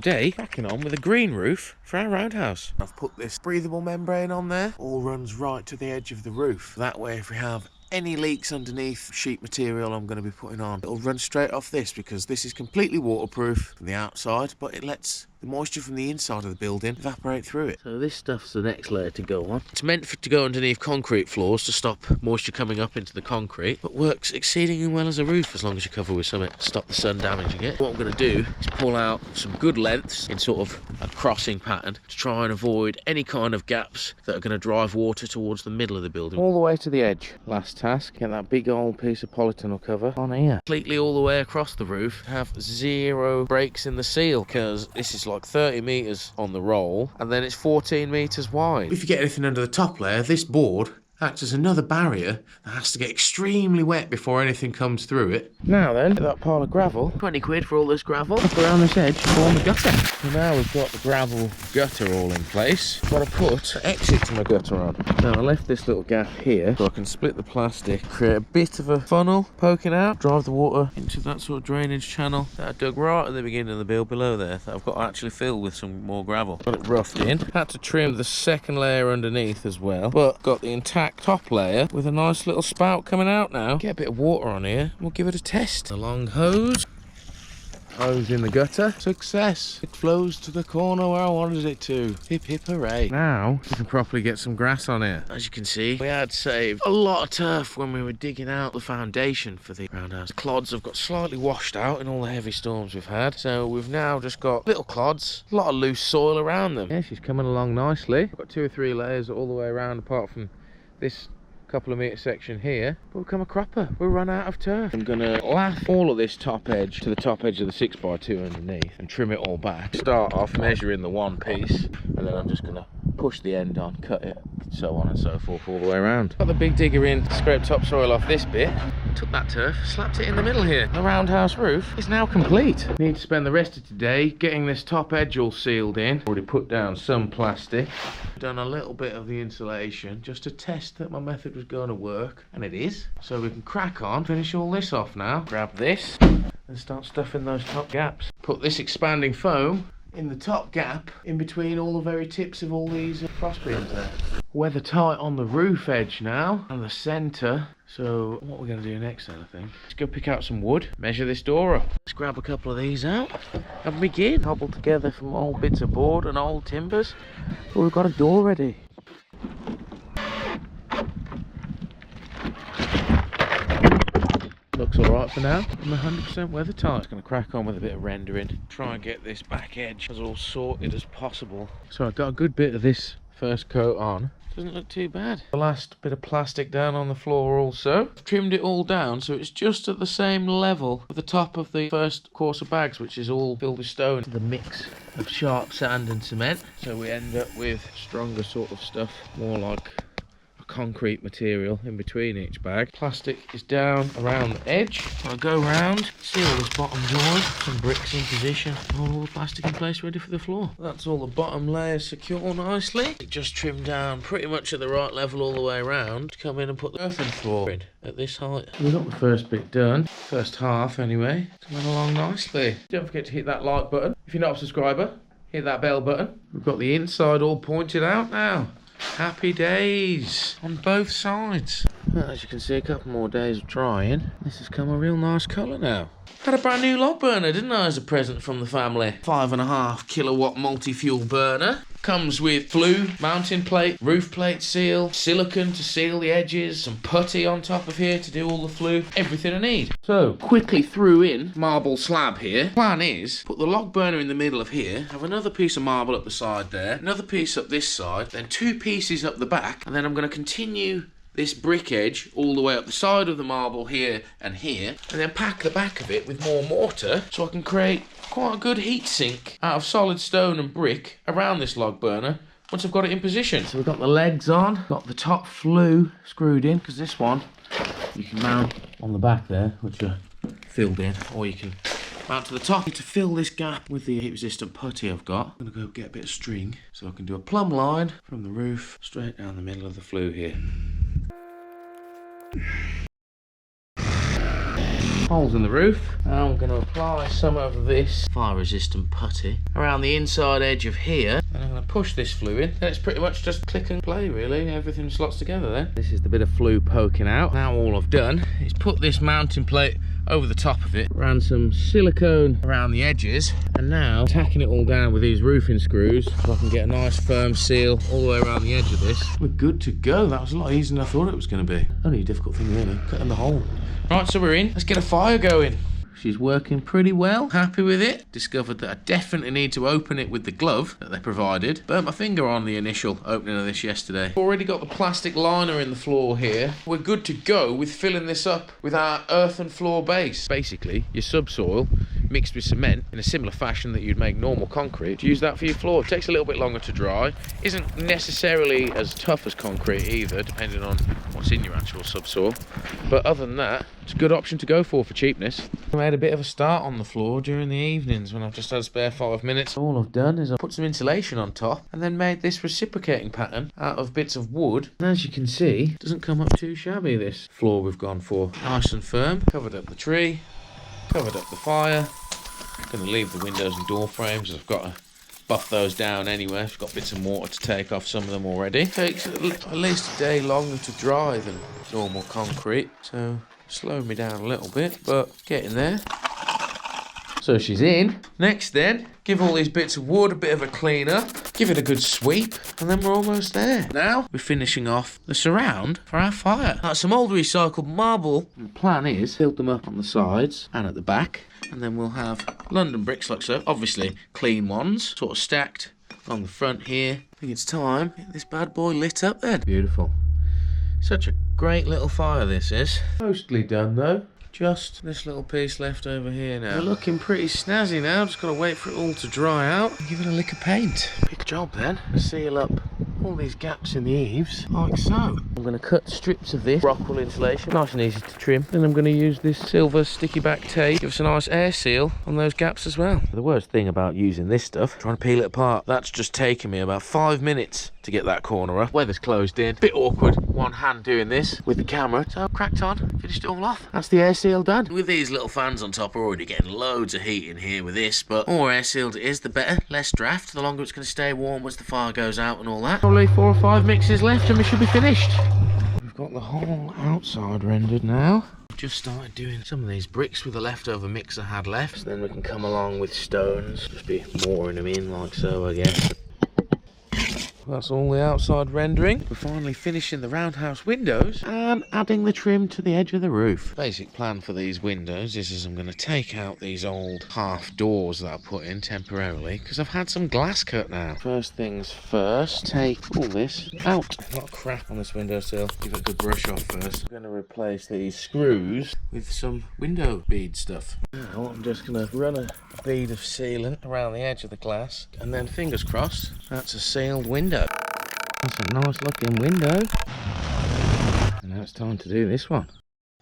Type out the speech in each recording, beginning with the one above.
Today, cracking on with a green roof for our roundhouse. I've put this breathable membrane on there. All runs right to the edge of the roof. That way, if we have any leaks underneath sheet material I'm going to be putting on, it'll run straight off this, because this is completely waterproof from the outside, but it lets the moisture from the inside of the building evaporate through it. So this stuff's the next layer to go on. It's meant to go underneath concrete floors to stop moisture coming up into the concrete, but works exceedingly well as a roof as long as you cover with something to stop the sun damaging it. What I'm going to do is pull out some good lengths in sort of a crossing pattern to try and avoid any kind of gaps that are going to drive water towards the middle of the building. All the way to the edge. Last task, get that big old piece of polytunnel cover on here. Completely all the way across the roof. Have 0 breaks in the seal, because this is like 30 metres on the roll, and then it's 14 metres wide. If you get anything under the top layer, this board acts as another barrier that has to get extremely wet before anything comes through it. Now then, that pile of gravel, 20 quid for all this gravel, up around this edge to form the gutter. So now we've got the gravel gutter all in place. Got to put an exit to my gutter on. Now I left this little gap here so I can split the plastic, create a bit of a funnel poking out, drive the water into that sort of drainage channel that I dug right at the beginning of the build below there, that I've got to actually fill with some more gravel. Got it roughed in. Had to trim the second layer underneath as well, but got the intact top layer with a nice little spout coming out now. Get a bit of water on here, we'll give it a test. A long hose in the gutter. Success! It flows to the corner where I wanted it to. Hip hip hooray. Now we can properly get some grass on here. As you can see, we had saved a lot of turf when we were digging out the foundation for the roundhouse. The clods have got slightly washed out in all the heavy storms we've had, so we've now just got little clods, a lot of loose soil around them. Yeah, she's coming along nicely. I've got 2 or 3 layers all the way around, apart from this couple of metre section here, but we'll come a cropper. We'll run out of turf. I'm gonna lath all of this top edge to the top edge of the 6x2 underneath and trim it all back. Start off measuring the one piece, and then I'm just gonna push the end on, cut it, so on and so forth all the way around. Got the big digger in to scrape topsoil off this bit. Took that turf, slapped it in the middle here. The roundhouse roof is now complete. Need to spend the rest of today getting this top edge all sealed in. Already put down some plastic. Done a little bit of the insulation just to test that my method was going to work, and it is. So we can crack on, finish all this off now. Grab this and start stuffing those top gaps. Put this expanding foam in the top gap in between all the very tips of all these frost beams there. Weather tight on the roof edge now and the centre. So what we're going to do next then, I think, let's go pick out some wood, measure this door up. Let's grab a couple of these out and begin. Cobble together from old bits of board and old timbers. But we've got a door ready. Looks alright for now. I'm 100% weather tight. Just going to crack on with a bit of rendering. Try and get this back edge as all sorted as possible. So I've got a good bit of this first coat on. Doesn't look too bad. The last bit of plastic down on the floor also. I've trimmed it all down so it's just at the same level with the top of the first course of bags, which is all filled with stone. The mix of sharp sand and cement. So we end up with stronger sort of stuff, more like concrete material in between each bag. Plastic is down around the edge. I'll go round, seal this bottom joint, some bricks in position, all the plastic in place ready for the floor. That's all the bottom layers secure nicely. It just trimmed down pretty much at the right level all the way around to come in and put the earthen floor in at this height. We've got the first bit done, first half anyway. It's coming along nicely. Don't forget to hit that like button. If you're not a subscriber, hit that bell button. We've got the inside all pointed out now. Happy days on both sides. Well, as you can see, a couple more days of drying. This has come a real nice colour now. Had a brand new log burner, didn't I, as a present from the family. 5.5 kilowatt multi-fuel burner. Comes with flue, mounting plate, roof plate seal, silicone to seal the edges, some putty on top of here to do all the flue, everything I need. So, quickly threw in marble slab here. Plan is, put the log burner in the middle of here, have another piece of marble up the side there, another piece up this side, then 2 pieces up the back, and then I'm going to continue this brick edge all the way up the side of the marble here, and then pack the back of it with more mortar so I can create quite a good heat sink out of solid stone and brick around this log burner once I've got it in position. So we've got the legs on, got the top flue screwed in, because this one you can mount on the back there, which are filled in, or you can mount to the top. To fill this gap with the heat resistant putty I've got, I'm going to go get a bit of string so I can do a plumb line from the roof straight down the middle of the flue here. holes in the roof. Now I'm going to apply some of this fire resistant putty around the inside edge of here, and I'm going to push this flue in. Then it's pretty much just click and play really, everything slots together then. This is the bit of flue poking out. Now all I've done is put this mounting plate over the top of it, ran some silicone around the edges, and now tacking it all down with these roofing screws so I can get a nice firm seal all the way around the edge of this. We're good to go. That was a lot easier than I thought it was going to be. Only a difficult thing really, cutting the hole. Right, so we're in. Let's get a fire going. She's working pretty well, happy with it. Discovered that I definitely need to open it with the glove that they provided. Burnt my finger on the initial opening of this yesterday. Already got the plastic liner in the floor here. We're good to go with filling this up with our earthen floor base. Basically, your subsoil mixed with cement in a similar fashion that you'd make normal concrete. Use that for your floor. It takes a little bit longer to dry. Isn't necessarily as tough as concrete either, depending on what's in your actual subsoil. But other than that, it's a good option to go for cheapness. I made a bit of a start on the floor during the evenings when I've just had a spare 5 minutes. All I've done is I put some insulation on top and then made this reciprocating pattern out of bits of wood. And as you can see, it doesn't come up too shabby, this floor we've gone for. Nice and firm. Covered up the tree, covered up the fire. I'm going to leave the windows and door frames. I've got to buff those down anyway. I've got bits of mortar to take off some of them already. It takes at least a day longer to dry than normal concrete, so slowed me down a little bit, but getting there. So she's in. Next then, give all these bits of wood a bit of a clean up, give it a good sweep, and then we're almost there. Now we're finishing off the surround for our fire. That's some old recycled marble. And the plan is build them up on the sides and at the back, and then we'll have London bricks like so. Obviously clean ones, sort of stacked on the front here. I think it's time to get this bad boy lit up then. Beautiful. Such a great little fire this is. Mostly done though. Just this little piece left over here now. We're looking pretty snazzy now. Just gotta wait for it all to dry out and give it a lick of paint. Big job then. Seal up all these gaps in the eaves like so. I'm going to cut strips of this rock wool insulation, nice and easy to trim. Then I'm going to use this silver sticky back tape, give us a nice air seal on those gaps as well. The worst thing about using this stuff, trying to peel it apart, that's just taken me about 5 minutes to get that corner up. Weather's closed in, bit awkward, one hand doing this with the camera, so cracked on, finished it all off. That's the air seal done. With these little fans on top, we're already getting loads of heat in here with this, but the more air sealed it is, the better. Less draft, the longer it's going to stay warm once the fire goes out and all that. Probably 4 or 5 mixes left and we should be finished. We've got the whole outside rendered now. Just started doing some of these bricks with the leftover mix I had left, so then we can come along with stones, just be mooring them in like so, I guess. That's all the outside rendering. We're finally finishing the roundhouse windows and adding the trim to the edge of the roof. Basic plan for these windows is I'm going to take out these old half doors that I put in temporarily because I've had some glass cut now. First things first, take all this out. A lot of crap on this windowsill. Give it a good brush off first. I'm going to replace these screws with some window bead stuff. Now I'm just going to run a bead of sealant around the edge of the glass and then fingers crossed that's a sealed window. That's a nice looking window. And now it's time to do this one.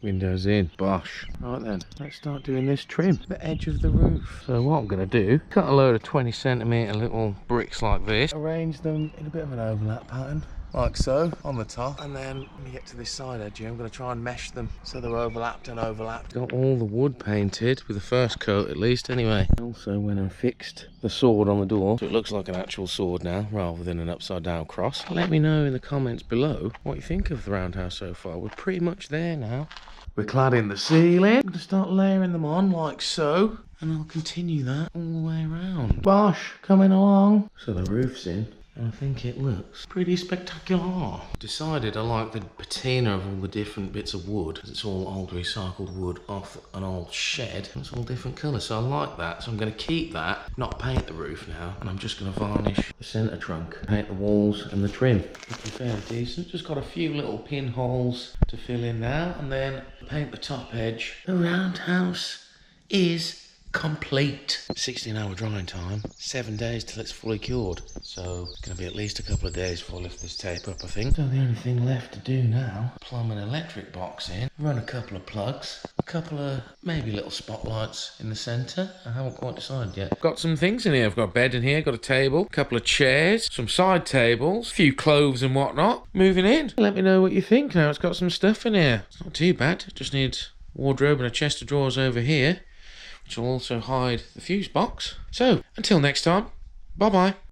Windows in, bosh. Right then, let's start doing this trim, the edge of the roof. So what I'm going to do, cut a load of 20cm little bricks like this, arrange them in a bit of an overlap pattern, like so, on the top, and then when you get to this side edge here, I'm going to try and mesh them so they're overlapped and overlapped. Got all the wood painted, with the first coat at least anyway. Also went and fixed the sword on the door, so it looks like an actual sword now, rather than an upside down cross. Let me know in the comments below what you think of the roundhouse so far. We're pretty much there now. We're cladding the ceiling. I'm going to start layering them on like so, and I'll continue that all the way around. Bosh, coming along. So the roof's in. I think it looks pretty spectacular. Decided I like the patina of all the different bits of wood, because it's all old recycled wood off an old shed. It's all different colours, so I like that. So I'm going to keep that, not paint the roof now, and I'm just going to varnish the centre trunk, paint the walls and the trim. Looking fairly decent. Just got a few little pinholes to fill in now, and then paint the top edge. The roundhouse is complete. 16-hour drying time, 7 days till it's fully cured, so it's going to be at least a couple of days before I lift this tape up, I think. So the only thing left to do now, plumb an electric box in, run a couple of plugs, a couple of maybe little spotlights in the centre. I haven't quite decided yet. Got some things in here. I've got a bed in here, got a table, a couple of chairs, some side tables, a few clothes and whatnot. Moving in. Let me know what you think now. It's got some stuff in here. It's not too bad. Just needs wardrobe and a chest of drawers over here, which will also hide the fuse box. So, until next time, bye-bye.